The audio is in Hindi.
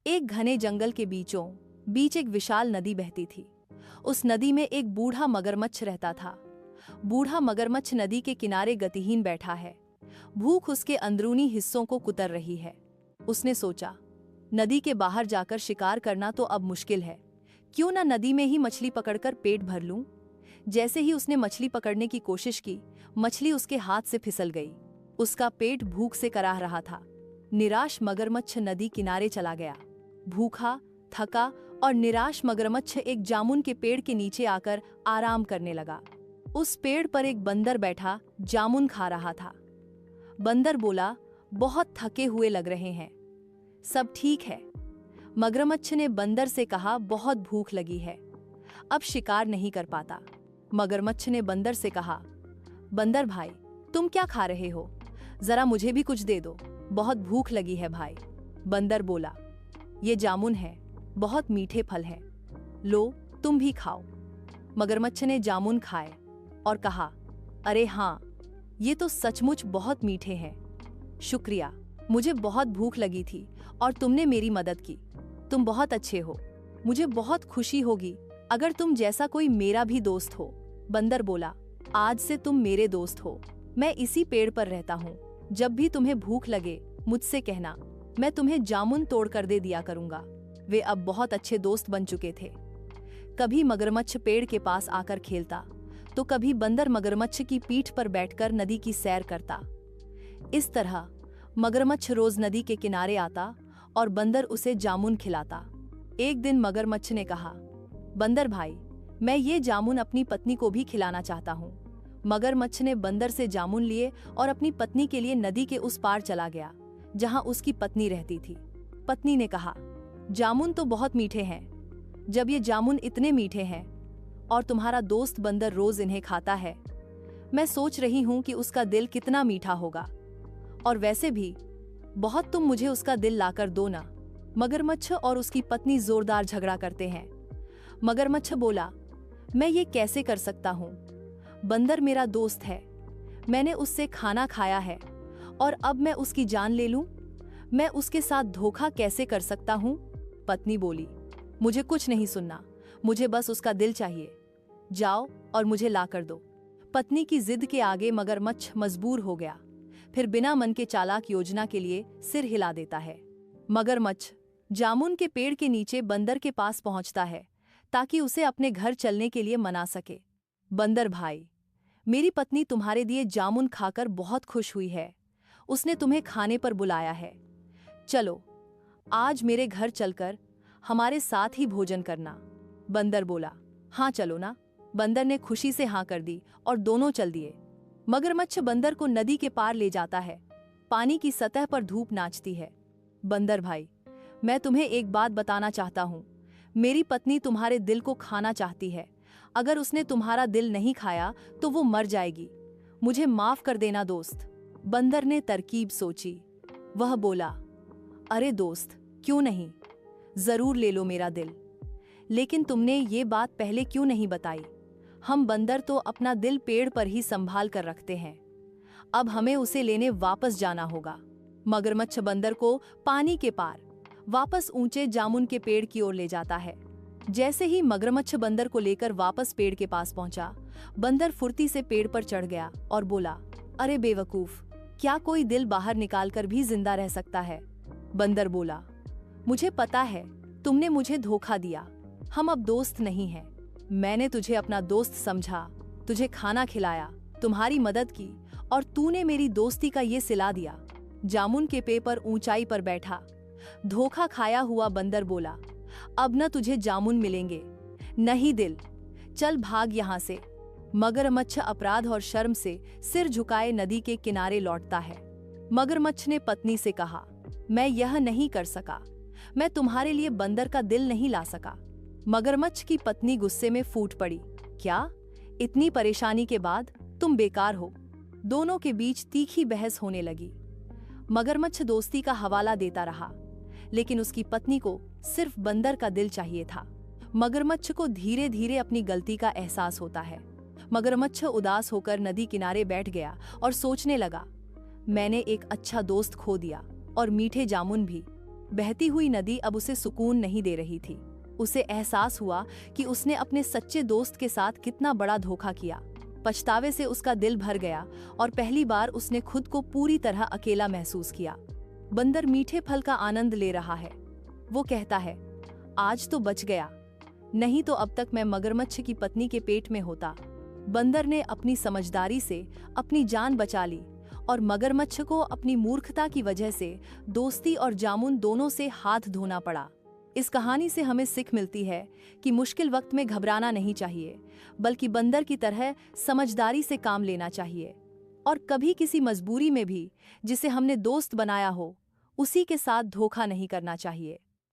एक घने जंगल के बीचों बीच एक विशाल नदी बहती थी। उस नदी में एक बूढ़ा मगरमच्छ रहता था। बूढ़ा मगरमच्छ नदी के किनारे गतिहीन बैठा है। भूख उसके अंदरूनी हिस्सों को कुतर रही है। उसने सोचा, नदी के बाहर जाकर शिकार करना तो अब मुश्किल है। क्यों ना नदी में ही मछली पकड़कर पेट भर लूं। जैसे ही उसने मछली पकड़ने की कोशिश की, मछली उसके हाथ से फिसल गई। उसका पेट भूख से कराह रहा था। निराश मगरमच्छ नदी किनारे चला गया। भूखा, थका और निराश मगरमच्छ एक जामुन के पेड़ के नीचे आकर आराम करने लगा। उस पेड़ पर एक बंदर बैठा जामुन खा रहा था। बंदर बोला, बहुत थके हुए लग रहे हैं। सब ठीक है। मगरमच्छ ने बंदर से कहा, बहुत भूख लगी है, अब शिकार नहीं कर पाता। मगरमच्छ ने बंदर से कहा, बंदर भाई, तुम क्या खा रहे हो? जरा मुझे भी कुछ दे दो, बहुत भूख लगी है भाई। बंदर बोला, ये जामुन है, बहुत मीठे फल हैं, लो तुम भी खाओ। मगरमच्छ ने जामुन खाए और कहा, अरे हाँ, ये तो सचमुच बहुत मीठे हैं। शुक्रिया, मुझे बहुत भूख लगी थी और तुमने मेरी मदद की। तुम बहुत अच्छे हो। मुझे बहुत खुशी होगी अगर तुम जैसा कोई मेरा भी दोस्त हो। बंदर बोला, आज से तुम मेरे दोस्त हो। मैं इसी पेड़ पर रहता हूँ। जब भी तुम्हें भूख लगे मुझसे कहना, मैं तुम्हें जामुन तोड़ कर दे दिया करूंगा। वे अब बहुत अच्छे दोस्त बन चुके थे। कभी मगरमच्छ पेड़ के पास आकर खेलता, तो कभी बंदर मगरमच्छ की पीठ पर बैठकर नदी की सैर करता। इस तरह मगरमच्छ रोज नदी के किनारे आता और बंदर उसे जामुन खिलाता। एक दिन मगरमच्छ ने कहा, बंदर भाई, मैं ये जामुन अपनी पत्नी को भी खिलाना चाहता हूँ। मगरमच्छ ने बंदर से जामुन लिए और अपनी पत्नी के लिए नदी के उस पार चला गया, जहाँ उसकी पत्नी रहती थी। पत्नी ने कहा, जामुन तो बहुत मीठे हैं। जब ये जामुन इतने मीठे हैं और तुम्हारा दोस्त बंदर रोज इन्हें खाता है, मैं सोच रही हूँ कि उसका दिल कितना मीठा होगा। और वैसे भी बहुत तुम मुझे उसका दिल लाकर दो ना। मगरमच्छ और उसकी पत्नी जोरदार झगड़ा करते हैं। मगरमच्छ बोला, मैं ये कैसे कर सकता हूँ? बंदर मेरा दोस्त है, मैंने उससे खाना खाया है और अब मैं उसकी जान ले लूं? मैं उसके साथ धोखा कैसे कर सकता हूँ? पत्नी बोली, मुझे कुछ नहीं सुनना, मुझे बस उसका दिल चाहिए। जाओ और मुझे ला कर दो। पत्नी की जिद के आगे मगरमच्छ मजबूर हो गया। फिर बिना मन के चालाक योजना के लिए सिर हिला देता है। मगरमच्छ जामुन के पेड़ के नीचे बंदर के पास पहुंचता है ताकि उसे अपने घर चलने के लिए मना सके। बंदर भाई, मेरी पत्नी तुम्हारे दिए जामुन खाकर बहुत खुश हुई है। उसने तुम्हें खाने पर बुलाया है। चलो, आज मेरे घर चलकर हमारे साथ ही भोजन करना। बंदर बोला, हाँ चलो ना। बंदर ने खुशी से हाँ कर दी और दोनों चल दिए। मगरमच्छ बंदर को नदी के पार ले जाता है। पानी की सतह पर धूप नाचती है। बंदर भाई, मैं तुम्हें एक बात बताना चाहता हूँ। मेरी पत्नी तुम्हारे दिल को खाना चाहती है। अगर उसने तुम्हारा दिल नहीं खाया तो वो मर जाएगी। मुझे माफ कर देना दोस्त। बंदर ने तरकीब सोची। वह बोला, अरे दोस्त, क्यों नहीं, जरूर ले लो मेरा दिल। लेकिन तुमने ये बात पहले क्यों नहीं बताई? हम बंदर तो अपना दिल पेड़ पर ही संभाल कर रखते हैं। अब हमें उसे लेने वापस जाना होगा। मगरमच्छ बंदर को पानी के पार वापस ऊंचे जामुन के पेड़ की ओर ले जाता है। जैसे ही मगरमच्छ बंदर को लेकर वापस पेड़ के पास पहुंचा, बंदर फुर्ती से पेड़ पर चढ़ गया और बोला, अरे बेवकूफ, क्या कोई दिल बाहर निकालकर भी जिंदा रह सकता है? बंदर बोला, मुझे पता है तुमने मुझे धोखा दिया। हम अब दोस्त नहीं हैं। मैंने तुझे अपना दोस्त समझा, तुझे खाना खिलाया, तुम्हारी मदद की और तूने मेरी दोस्ती का ये सिला दिया। जामुन के पेड़ पर ऊंचाई पर बैठा धोखा खाया हुआ बंदर बोला, अब न तुझे जामुन मिलेंगे, नहीं दिल, चल भाग यहाँ से। मगरमच्छ अपराध और शर्म से सिर झुकाए नदी के किनारे लौटता है। मगरमच्छ ने पत्नी से कहा, मैं यह नहीं कर सका, मैं तुम्हारे लिए बंदर का दिल नहीं ला सका। मगरमच्छ की पत्नी गुस्से में फूट पड़ी, क्या इतनी परेशानी के बाद तुम बेकार हो? दोनों के बीच तीखी बहस होने लगी। मगरमच्छ दोस्ती का हवाला देता रहा, लेकिन उसकी पत्नी को सिर्फ बंदर का दिल चाहिए था। मगरमच्छ को धीरे धीरे अपनी गलती का एहसास होता है। मगरमच्छ उदास होकर नदी किनारे बैठ गया और सोचने लगा, मैंने एक अच्छा दोस्त खो दिया और मीठे जामुन भी। बहती हुई नदी अब उसे सुकून नहीं दे रही थी। उसे एहसास हुआ कि उसने अपने सच्चे दोस्त के साथ कितना बड़ा धोखा किया। पछतावे से उसका दिल भर गया और पहली बार उसने खुद को पूरी तरह अकेला महसूस किया। बंदर मीठे फल का आनंद ले रहा है। वो कहता है, आज तो बच गया, नहीं तो अब तक मैं मगरमच्छ की पत्नी के पेट में होता। बंदर ने अपनी समझदारी से अपनी जान बचा ली और मगरमच्छ को अपनी मूर्खता की वजह से दोस्ती और जामुन दोनों से हाथ धोना पड़ा। इस कहानी से हमें सीख मिलती है कि मुश्किल वक्त में घबराना नहीं चाहिए, बल्कि बंदर की तरह समझदारी से काम लेना चाहिए। और कभी किसी मजबूरी में भी जिसे हमने दोस्त बनाया हो, उसी के साथ धोखा नहीं करना चाहिए।